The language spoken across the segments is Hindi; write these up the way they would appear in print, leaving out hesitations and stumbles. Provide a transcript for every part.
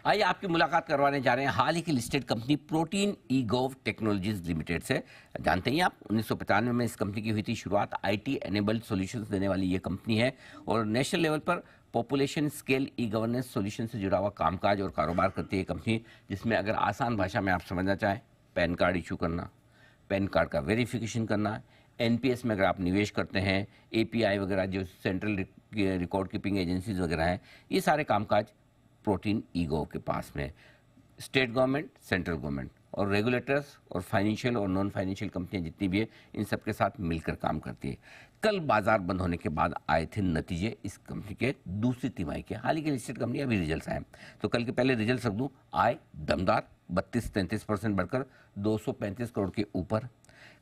आइए आपकी मुलाकात करवाने जा रहे हैं हाल ही की listed company Protean eGov Technologies Limited से। जानते ही आप 1995 में इस कंपनी की हुई थी शुरुआत। आईटी एनेबल्ड सॉल्यूशंस देने वाली ये कंपनी है और नेशनल लेवल पर population scale e governance solution से जुड़ा हुआ कामकाज और कारोबार करती है कंपनी, जिसमें अगर आसान भाषा में आप समझना चाहें, पैन कार्ड इशू करना, पैन कार्ड का वेरिफिकेशन करना, एनपीएस में अगर आप निवेश करते हैं, एपीआई वगैरह जो सेंट्रल रिकॉर्ड कीपिंग एजेंसीज वगैरह हैं, ये सारे कामकाज प्रोटीन ईगो के पास में। स्टेट गवर्नमेंट, सेंट्रल गवर्नमेंट और रेगुलेटर्स और फाइनेंशियल और नॉन फाइनेंशियल कंपनियां जितनी भी है, इन सब के साथ मिलकर काम करती है। कल बाजार बंद होने के बाद आए थे नतीजे इस कंपनी के दूसरी तिमाही के। हाल ही के लिस्टेड कंपनी अभी रिजल्ट आए, तो कल के पहले रिजल्ट रख दूं। आय दमदार 32-33% बढ़कर 235 करोड़ के ऊपर।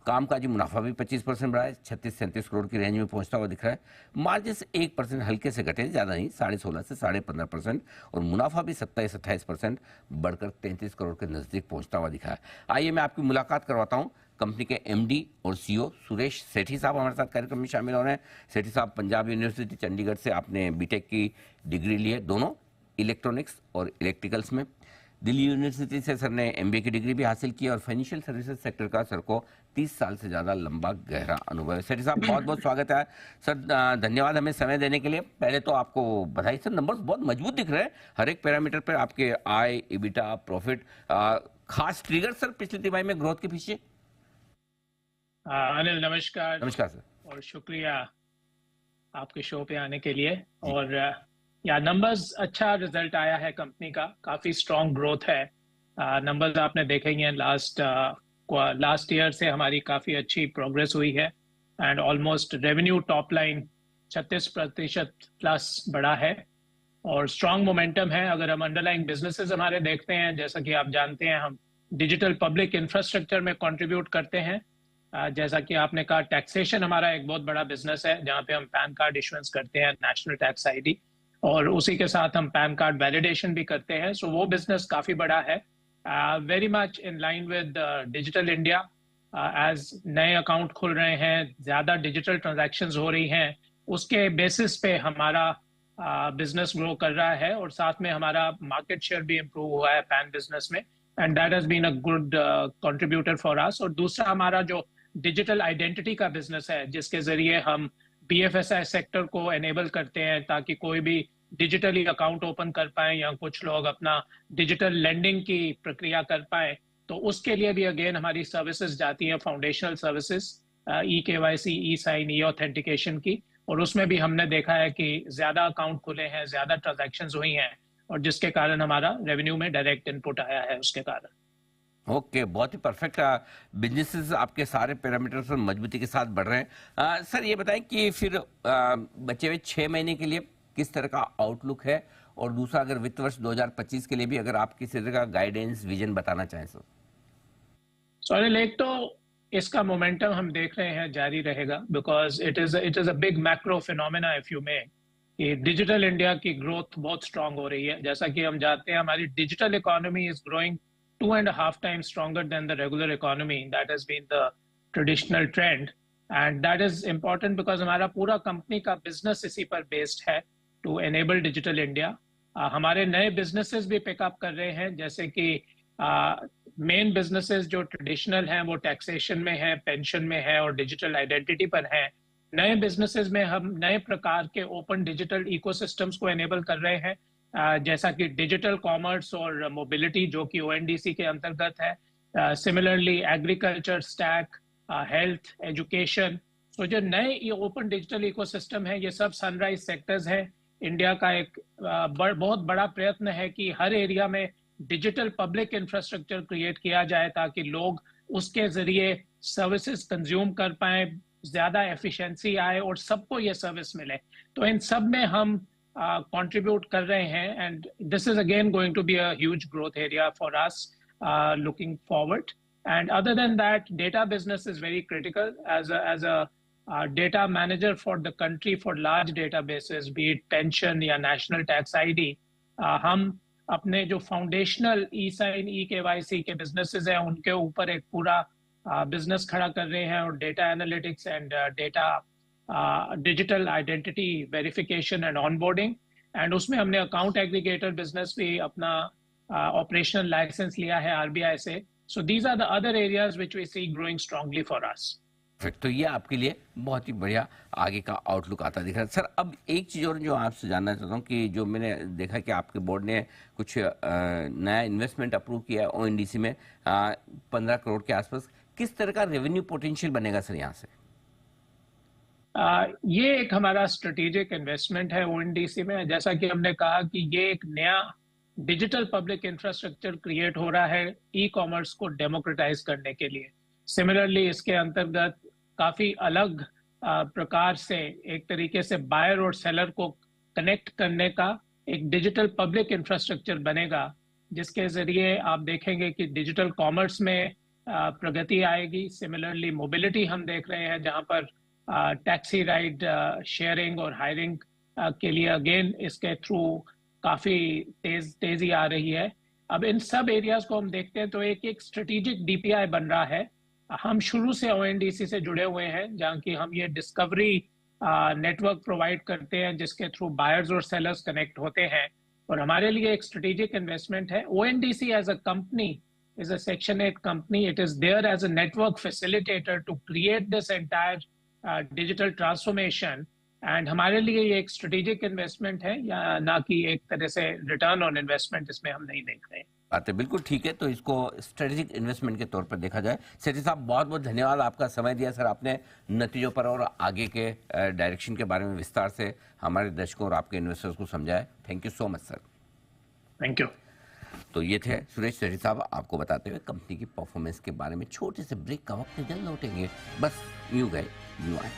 कामकाजी मुनाफा भी 25% बढ़ा है, 36-37 करोड़ की रेंज में पहुंचता हुआ दिख रहा है। मार्जिन 1% हल्के से घटे, ज़्यादा नहीं, 16.5 से 15.5%। और मुनाफा भी 27-28% बढ़कर 33 करोड़ के नज़दीक पहुंचता हुआ दिखा है। आइए मैं आपकी मुलाकात करवाता हूं कंपनी के एमडी और सीईओ सुरेश सेठी साहब हमारे साथ कार्यक्रम में शामिल हो रहे हैं। सेठी साहब पंजाब यूनिवर्सिटी चंडीगढ़ से आपने बीटेक की डिग्री ली है, दोनों इलेक्ट्रॉनिक्स और इलेक्ट्रिकल्स में। दिल्ली यूनिवर्सिटी से सर ने एमबीए की डिग्री भी हासिल की और फाइनेंशियल सर्विसेज सेक्टर का सर को 30 साल से ज़्यादा लंबा गहरा अनुभव है। सेठी साहब बहुत बहुत स्वागत है सर, धन्यवाद हमें समय देने के लिए। पहले तो आपको बधाई सर, नंबर्स बहुत मजबूत दिख रहे हैं हर एक पैरामीटर पर आपके, आय, इबिटा, प्रॉफिट। खास ट्रिगर सर पिछली तिमाही में ग्रोथ के पीछे? अनिल नमस्कार। नमस्कार सर और शुक्रिया आपके शो पे आने के लिए। और या नंबर्स अच्छा रिजल्ट आया है कंपनी का, काफी स्ट्रॉन्ग ग्रोथ है। नंबर्स आपने देखे ही हैं, लास्ट ईयर से हमारी काफी अच्छी प्रोग्रेस हुई है and almost revenue top line 36% plus बढ़ा है और स्ट्रॉन्ग मोमेंटम है। अगर हम अंडरलाइंग बिजनेसेस हमारे देखते हैं, जैसा कि आप जानते हैं हम डिजिटल पब्लिक इंफ्रास्ट्रक्चर में कंट्रीब्यूट करते हैं। जैसा कि आपने कहा, टैक्सेशन हमारा एक बहुत बड़ा बिजनेस है जहाँ पे हम पैन कार्ड इशुएंस करते हैं, नेशनल टैक्स आईडी, और उसी के साथ हम पैन कार्ड वैलिडेशन भी करते हैं। सो वो बिजनेस काफी बड़ा है, very much in line with digital India. As नए अकाउंट खुल रहे हैं, ज्यादा डिजिटल ट्रांजैक्शंस हो रही हैं, उसके बेसिस पे हमारा बिजनेस ग्रो कर रहा है और साथ में हमारा मार्केट शेयर भी इम्प्रूव हुआ है पैन बिजनेस में, and that has been a good contributor for us. और दूसरा हमारा जो डिजिटल आइडेंटिटी का बिजनेस है, जिसके जरिए हम बीएफएसआई सेक्टर को एनेबल करते हैं ताकि कोई भी डिजिटली अकाउंट ओपन कर पाए या कुछ लोग अपना डिजिटल लेंडिंग की प्रक्रिया कर पाए, तो उसके लिए भी अगेन हमारी सर्विसेज जाती हैं, फाउंडेशनल सर्विसेज, ई केवाईसी, ई साइन, ई ऑथेंटिकेशन की। और उसमें भी हमने देखा है कि ज्यादा अकाउंट खुले हैं, ज्यादा ट्रांजैक्शंस हुई हैं, और जिसके कारण हमारा रेवेन्यू में डायरेक्ट इनपुट आया है उसके कारण। ओके, बहुत ही परफेक्ट। बिजनेसेस आपके सारे पैरामीटर्स और मजबूती के साथ बढ़ रहे हैं। सर ये बताएं कि फिर बचे हुए 6 महीने के लिए किस तरह का आउटलुक है, और दूसरा अगर वित्त वर्ष 2025 के लिए भी अगर आप किसी तरह का गाइडेंस विजन बताना चाहें सर। सॉरी, एक तो इसका मोमेंटम हम देख रहे हैं जारी रहेगा, because it is a big macro phenomena if you may, कि डिजिटल इंडिया की ग्रोथ बहुत स्ट्रांग हो रही है। जैसा कि हम जानते हैं, हमारी digital economy is growing 2.5 times stronger than the regular economy. That has been the traditional trend, and that is important because हमारा पूरा कंपनी का बिजनेस इसी पर बेस्ड है, टू एनेबल डिजिटल इंडिया। हमारे नए बिजनेसेस भी पिकअप कर रहे हैं, जैसे कि मेन बिजनेसेस जो ट्रेडिशनल हैं वो टैक्सेशन में है, पेंशन में है और डिजिटल आइडेंटिटी पर है। नए बिजनेसेस में हम नए प्रकार के ओपन डिजिटल इकोसिस्टम्स को एनेबल कर रहे हैं, जैसा कि डिजिटल कॉमर्स और मोबिलिटी जो कि ओएनडीसी के अंतर्गत है। Similarly agriculture stack, health, education. तो जो नए ये ओपन डिजिटल इकोसिस्टम है, ये सब सनराइज सेक्टर्स हैं। इंडिया का एक बहुत बड़ा प्रयत्न है कि हर एरिया में डिजिटल पब्लिक इंफ्रास्ट्रक्चर क्रिएट किया जाए ताकि लोग उसके जरिए सर्विसेज कंज्यूम कर पाए, ज्यादा एफिशिएंसी आए और सबको ये सर्विस मिले। तो इन सब में हम contribute कर रहे हैं, and this is again going to be a huge growth area for us looking forward. And other than that, data business is very critical as a data manager for the country for large databases, be it pension या national tax ID. हम अपने जो फाउंडेशनल ई साइन, ई केवाईसी के बिजनेसेस हैं, उनके ऊपर एक पूरा बिजनेस खड़ा कर रहे हैं, और data analytics and data digital identity verification and onboarding. And उसमें हमने अकाउंट एग्रीगेटर बिजनेस भी अपना ऑपरेशनल लाइसेंस लिया है आरबीआई से. So these are the other areas which we see growing strongly for us. फिर तो ये आपके लिए बहुत ही बढ़िया आगे का आउटलुक आता दिख रहा है सर। अब एक चीज़ और जो आपसे जानना चाहता हूँ कि जो मैंने देखा कि आपके बोर्ड ने कुछ नया इन्वेस्टमेंट अप्रूव किया है ओएनडीसी में 15 करोड़ के आसपास। किस तरह का रेवेन्यू पोटेंशियल बनेगा सर यहाँ से? ये एक हमारा स्ट्रेटेजिक इन्वेस्टमेंट है ओएनडीसी में. जैसा कि हमने कहा कि ये एक नया डिजिटल पब्लिक इंफ्रास्ट्रक्चर क्रिएट हो रहा है ई कॉमर्स को डेमोक्रेटाइज करने के लिए. सिमिलरली इसके अंतर्गत काफी अलग प्रकार से एक तरीके से बायर और सेलर को कनेक्ट करने का एक डिजिटल पब्लिक इंफ्रास्ट्रक्चर बनेगा, जिसके जरिए आप देखेंगे कि डिजिटल कॉमर्स में प्रगति आएगी. सिमिलरली मोबिलिटी हम देख रहे हैं जहां पर टैक्सी राइड शेयरिंग और हायरिंग के लिए अगेन इसके थ्रू काफी तेजी आ रही है. अब इन सब एरियाज को हम देखते हैं तो एक एक स्ट्रेटेजिक डीपीआई बन रहा है. हम शुरू से ओएनडीसी से जुड़े हुए हैं जहां की हम ये डिस्कवरी नेटवर्क प्रोवाइड करते हैं जिसके थ्रू बायर्स और सेलर्स कनेक्ट होते हैं. और हमारे लिए एक स्ट्रेटेजिक इन्वेस्टमेंट है. ONDC as a company is a Section 8 company. It is there as a network facilitator to create this entire digital transformation. And हमारे लिए ये एक strategic investment है, या ना कि एक तरह से return on investment इसमें हम नहीं देख रहे हैं. बात है बिल्कुल ठीक है, तो इसको स्ट्रेटेजिक इन्वेस्टमेंट के तौर पर देखा जाए. सेठी साहब बहुत बहुत धन्यवाद, आपका समय दिया सर. आपने नतीजों पर और आगे के डायरेक्शन के बारे में विस्तार से हमारे दर्शकों और आपके इन्वेस्टर्स को समझाया. Thank you so much sir. Thank you. तो ये थे सुरेश सेठी साहब आपको बताते हुए कंपनी की परफॉर्मेंस के बारे में. छोटे से ब्रेक का वक्त, जल्द लौटेंगे. बस यूं गए यूं आए.